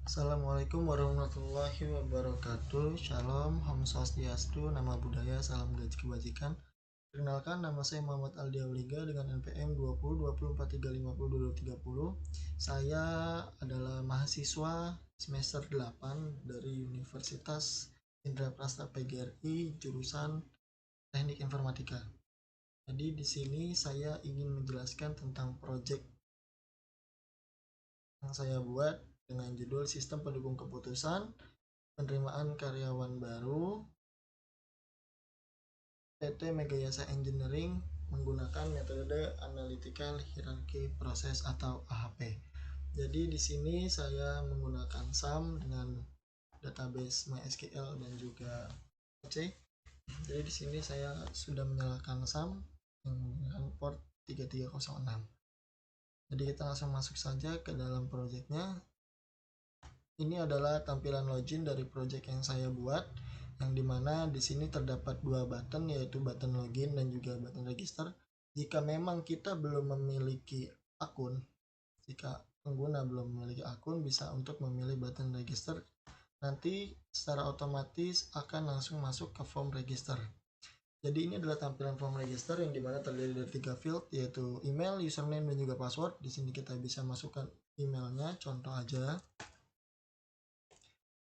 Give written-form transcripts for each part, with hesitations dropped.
Assalamualaikum warahmatullahi wabarakatuh. Shalom, Om Swastiastu, nama budaya, salam gaji kebajikan. Perkenalkan, nama saya Muhammad Aldi Auliga dengan NPM 20 Saya adalah mahasiswa semester 8 dari Universitas Indraprasta PGRI jurusan Teknik Informatika. Jadi di sini saya ingin menjelaskan tentang proyek yang saya buat dengan judul Sistem Pendukung Keputusan Penerimaan Karyawan Baru PT Megayasa Engineering menggunakan metode Analytical Hierarchy Process atau AHP. Jadi di sini saya menggunakan SAM dengan database MySQL dan juga C. Jadi di sini saya sudah menyalakan SAM yang menggunakan port 3306. Jadi kita langsung masuk saja ke dalam proyeknya. Ini adalah tampilan login dari project yang saya buat, yang dimana di sini terdapat dua button, yaitu button login dan juga button register. Jika memang kita belum memiliki akun, jika pengguna belum memiliki akun, bisa untuk memilih button register. Nanti secara otomatis akan langsung masuk ke form register. Jadi ini adalah tampilan form register yang dimana terdiri dari 3 field, yaitu email, username, dan juga password. Di sini kita bisa masukkan emailnya, contoh aja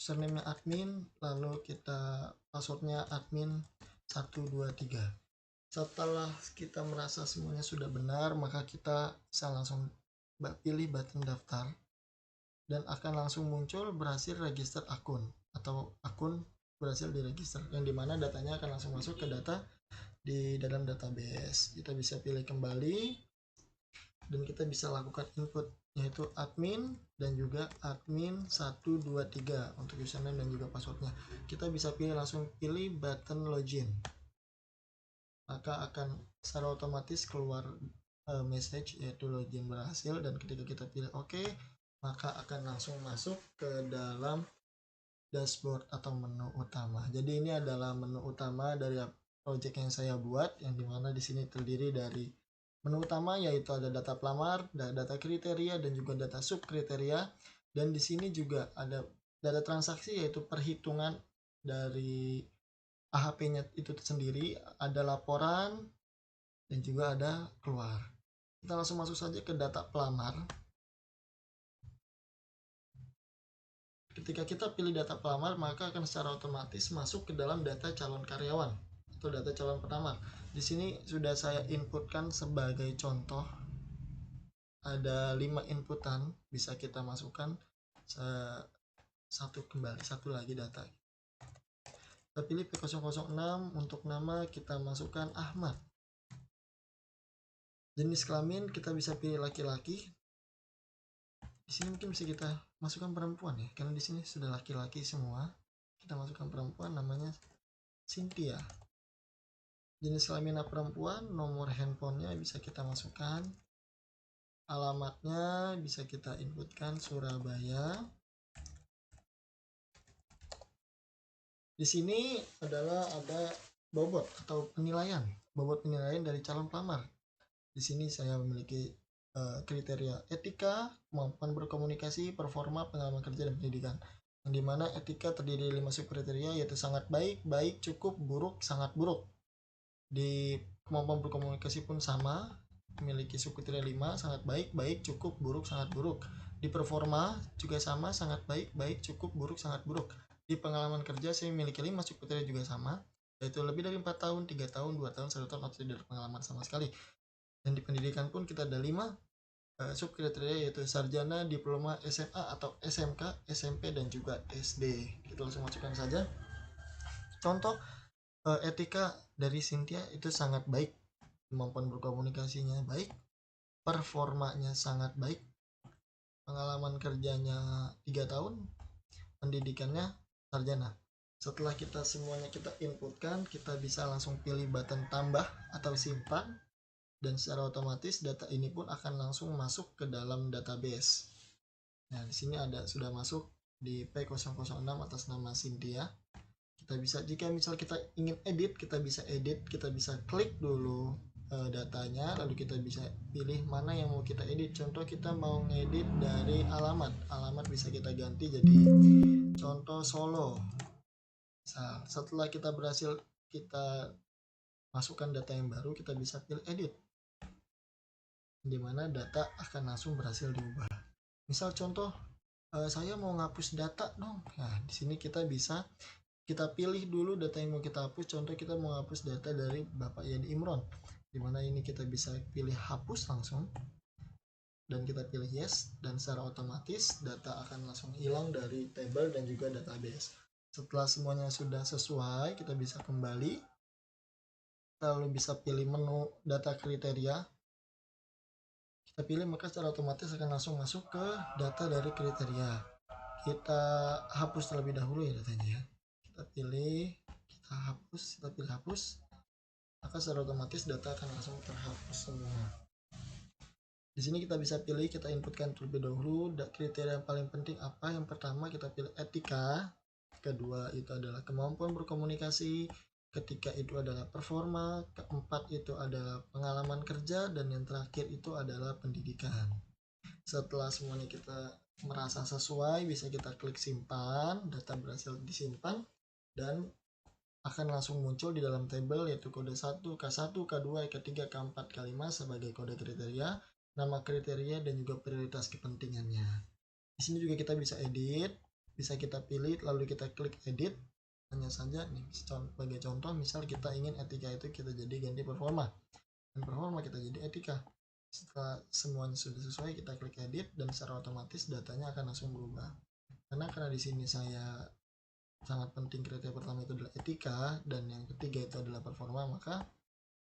username admin, lalu kita passwordnya admin 123. Setelah kita merasa semuanya sudah benar, maka kita bisa langsung pilih button daftar dan akan langsung muncul berhasil register akun atau akun berhasil diregister, yang dimana datanya akan langsung masuk ke data di dalam database. Kita bisa pilih kembali dan kita bisa lakukan input, yaitu admin dan juga admin 123 untuk username dan juga passwordnya. Kita bisa langsung pilih button login, maka akan secara otomatis keluar message yaitu login berhasil, dan ketika kita pilih OK, maka akan langsung masuk ke dalam dashboard atau menu utama. Jadi ini adalah menu utama dari project yang saya buat, yang dimana di sini terdiri dari menu utama yaitu ada data pelamar, data kriteria, dan juga data subkriteria. Dan di sini juga ada data transaksi yaitu perhitungan dari AHP-nya itu sendiri, ada laporan, dan juga ada keluar. Kita langsung masuk saja ke data pelamar. Ketika kita pilih data pelamar, maka akan secara otomatis masuk ke dalam data calon karyawan atau data calon pelamar. Di sini sudah saya inputkan sebagai contoh. Ada 5 inputan, bisa kita masukkan satu lagi data. Kita pilih P006, untuk nama kita masukkan Ahmad. Jenis kelamin kita bisa pilih laki-laki. Di sini mungkin bisa kita masukkan perempuan ya, karena di sini sudah laki-laki semua. Kita masukkan perempuan, namanya Cynthia. Jenis kelamin perempuan, nomor handphonenya bisa kita masukkan. Alamatnya bisa kita inputkan Surabaya. Di sini adalah ada bobot atau penilaian, bobot penilaian dari calon pelamar. Di sini saya memiliki kriteria etika, kemampuan berkomunikasi, performa, pengalaman kerja, dan pendidikan. Yang dimana etika terdiri dari 5 subkriteria, yaitu sangat baik, baik, cukup, buruk, sangat buruk. Di kemampuan berkomunikasi pun sama, memiliki subkriteria 5, sangat baik, baik, cukup, buruk, sangat buruk. Di performa juga sama, sangat baik, baik, cukup, buruk, sangat buruk. Di pengalaman kerja saya memiliki 5 subkriteria juga sama, yaitu lebih dari 4 tahun, 3 tahun, 2 tahun, 1 tahun, atau tidak ada pengalaman sama sekali. Dan di pendidikan pun kita ada 5 subkriteria, yaitu sarjana, diploma, SMA atau SMK, SMP, dan juga SD. Kita langsung masukkan saja. Contoh etika dari Cynthia itu sangat baik, kemampuan berkomunikasinya baik, performanya sangat baik, pengalaman kerjanya 3 tahun, pendidikannya sarjana. Setelah kita semuanya kita inputkan, kita bisa langsung pilih button tambah atau simpan, dan secara otomatis data ini pun akan langsung masuk ke dalam database. Nah, di sini ada sudah masuk di P006 atas nama Cynthia. Kita bisa, jika misal kita ingin edit, kita bisa edit, kita bisa klik dulu datanya, lalu kita bisa pilih mana yang mau kita edit. Contoh kita mau ngedit dari alamat bisa kita ganti jadi contoh Solo. Setelah kita berhasil kita masukkan data yang baru, kita bisa pilih edit, dimana data akan langsung berhasil diubah. Misal contoh saya mau ngapus data dong. Nah, di sini kita bisa kita pilih dulu data yang mau kita hapus. Contoh kita mau hapus data dari Bapak Yadi Imron, dimana ini kita bisa pilih hapus langsung dan kita pilih yes, dan secara otomatis data akan langsung hilang dari table dan juga database. Setelah semuanya sudah sesuai, kita bisa kembali, lalu bisa pilih menu data kriteria, kita pilih, maka secara otomatis akan langsung masuk ke data dari kriteria. Kita hapus terlebih dahulu ya datanya, kita pilih, kita pilih hapus, maka secara otomatis data akan langsung terhapus semua. Di sini kita bisa pilih, kita inputkan terlebih dahulu kriteria yang paling penting apa. Yang pertama kita pilih etika, kedua itu adalah kemampuan berkomunikasi, ketiga itu adalah performa, keempat itu adalah pengalaman kerja, dan yang terakhir itu adalah pendidikan. Setelah semuanya kita merasa sesuai, bisa kita klik simpan, data berhasil disimpan dan akan langsung muncul di dalam tabel, yaitu kode 1, K1, K2, K3, K4, K5 sebagai kode kriteria, nama kriteria, dan juga prioritas kepentingannya. Di sini juga kita bisa edit, bisa kita pilih lalu kita klik edit. Hanya saja nih sebagai contoh, misal kita ingin etika itu kita jadi ganti performa, dan performa kita jadi etika. Setelah semuanya sudah sesuai, kita klik edit dan secara otomatis datanya akan langsung berubah. Karena di sini saya sangat penting kriteria pertama itu adalah etika dan yang ketiga itu adalah performa, maka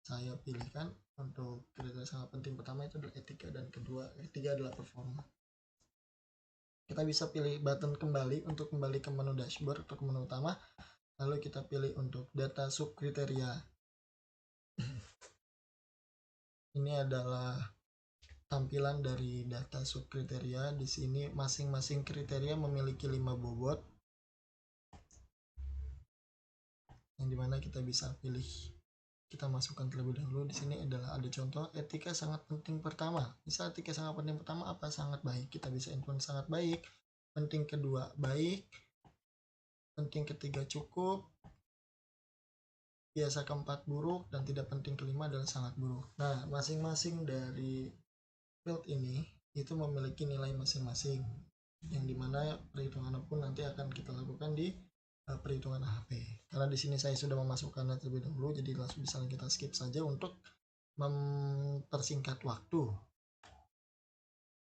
saya pilihkan untuk kriteria sangat penting pertama itu adalah etika dan ketiga adalah performa. Kita bisa pilih button kembali untuk kembali ke menu dashboard atau ke menu utama, lalu kita pilih untuk data subkriteria. Ini adalah tampilan dari data subkriteria. Di sini masing-masing kriteria memiliki 5 bobot, yang dimana kita bisa pilih, kita masukkan terlebih dahulu. Di sini adalah ada contoh etika sangat penting pertama. Misal etika sangat penting pertama apa? Sangat baik. Kita bisa input sangat baik, penting kedua baik, penting ketiga cukup, biasa keempat buruk, dan tidak penting kelima adalah sangat buruk. Nah, masing-masing dari field ini itu memiliki nilai masing-masing, yang dimana perhitungan pun nanti akan kita lakukan di perhitungan AHP. Karena di sini saya sudah memasukkannya terlebih dahulu, jadi langsung bisa kita skip saja untuk mempersingkat waktu.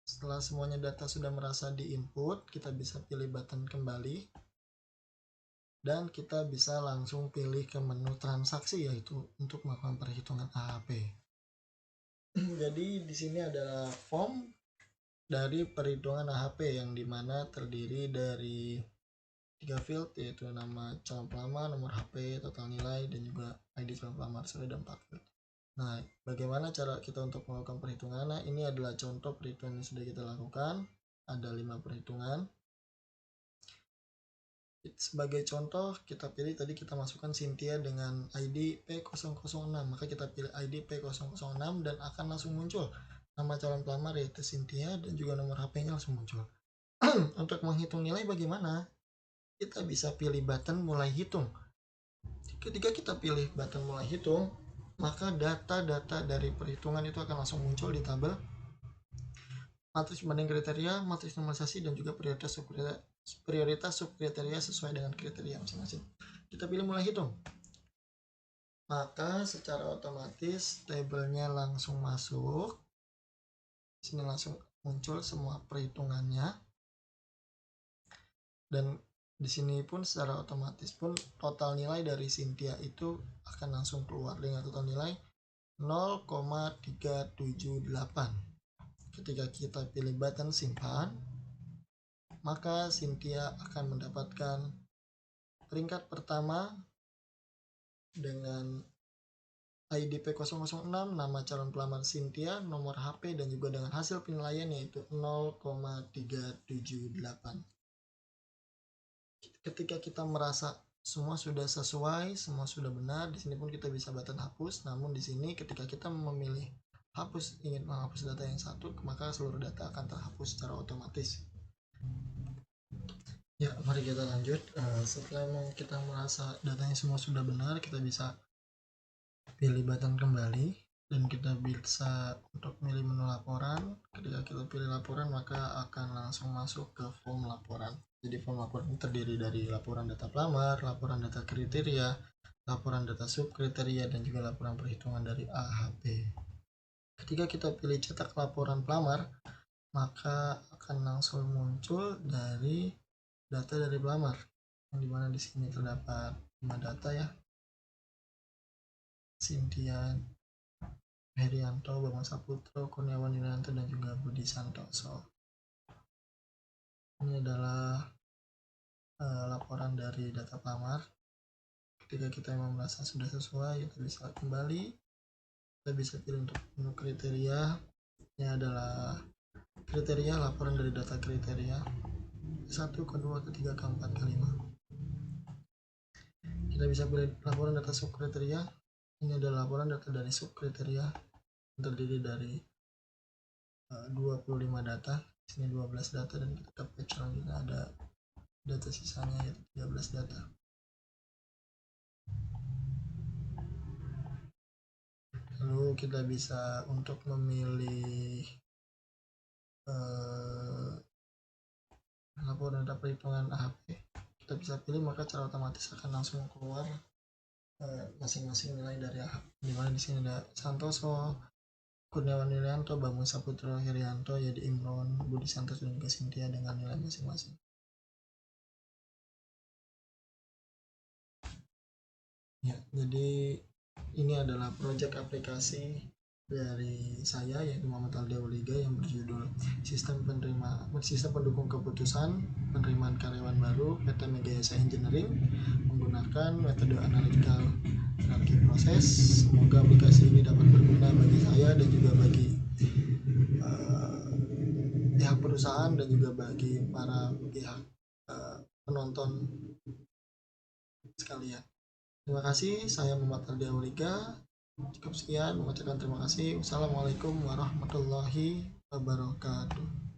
Setelah semuanya data sudah merasa di input, kita bisa pilih button kembali dan kita bisa langsung pilih ke menu transaksi, yaitu untuk melakukan perhitungan AHP. Jadi di sini adalah form dari perhitungan AHP yang dimana terdiri dari 3 field, yaitu nama calon pelamar, nomor HP, total nilai, dan juga ID calon pelamar. Sudah ada 4 field. Nah, bagaimana cara kita untuk melakukan perhitungan? Nah, ini adalah contoh perhitungan yang sudah kita lakukan. Ada 5 perhitungan. Sebagai contoh, kita pilih tadi kita masukkan Cynthia dengan ID P006, maka kita pilih ID P006 dan akan langsung muncul nama calon pelamar yaitu Cynthia dan juga nomor HP-nya langsung muncul. Untuk menghitung nilai bagaimana? Kita bisa pilih button mulai hitung. Ketika kita pilih button mulai hitung, maka data-data dari perhitungan itu akan langsung muncul di tabel matriks pembanding kriteria, matriks normalisasi, dan juga prioritas subkriteria sesuai dengan kriteria masing-masing. Kita pilih mulai hitung, maka secara otomatis tabelnya langsung masuk. Di sini langsung muncul semua perhitungannya, dan di sini pun secara otomatis pun total nilai dari Cynthia itu akan langsung keluar dengan total nilai 0,378. Ketika kita pilih button simpan, maka Cynthia akan mendapatkan peringkat pertama dengan ID P006, nama calon pelamar Cynthia, nomor HP, dan juga dengan hasil penilaian yaitu 0,378. Ketika kita merasa semua sudah sesuai, semua sudah benar. Di sini pun kita bisa button hapus. Namun di sini ketika kita memilih hapus, ingin menghapus data yang satu, maka seluruh data akan terhapus secara otomatis. Ya, mari kita lanjut. Setelah kita merasa datanya semua sudah benar, kita bisa pilih button kembali dan kita bisa untuk pilih menu laporan. Ketika kita pilih laporan, maka akan langsung masuk ke form laporan. Jadi form laporan ini terdiri dari laporan data pelamar, laporan data kriteria, laporan data subkriteria, dan juga laporan perhitungan dari AHP. Ketika kita pilih cetak laporan pelamar, maka akan langsung muncul dari data dari pelamar, yang dimana di sini terdapat 5 data ya. Cynthia Herianto, Bambang Saputro, Kurniawan Yulianto, dan juga Budi Santoso. Ini adalah laporan dari data pelamar. Ketika kita memang merasa sudah sesuai, kita bisa kembali. Kita bisa pilih untuk menu kriteria. Ini adalah kriteria, laporan dari data kriteria. Ke-1, ke-2, ke-3, ke-4, ke-5. Kita bisa pilih laporan data subkriteria. Ini adalah laporan data dari subkriteria, terdiri dari 25 data. Sini 12 data, dan kita patch selanjutnya ada data sisanya yaitu 13 data. Lalu kita bisa untuk memilih laporan data perhitungan AHP, kita bisa pilih, maka secara otomatis akan langsung keluar masing-masing nilai dari AHP. Dimana di sini ada Santoso, Kurniawan Yulianto, Bambang Saputro, Herianto, Yadi Imron, Budi Santoso, dan juga Cynthia dengan nilai masing-masing. Ya, jadi ini adalah proyek aplikasi dari saya yaitu Muhammad Aldi Auliga yang berjudul Sistem Pendukung Keputusan Penerimaan Karyawan Baru PT Megayasa Engineering menggunakan metode analytical hierarchy proses. Semoga aplikasi ini dapat berguna bagi saya dan juga bagi pihak perusahaan dan juga bagi para pihak penonton sekalian. Terima kasih, saya Muhammad Aldi Auliga. Cukup sekian, mengucapkan terima kasih. Wassalamualaikum warahmatullahi wabarakatuh.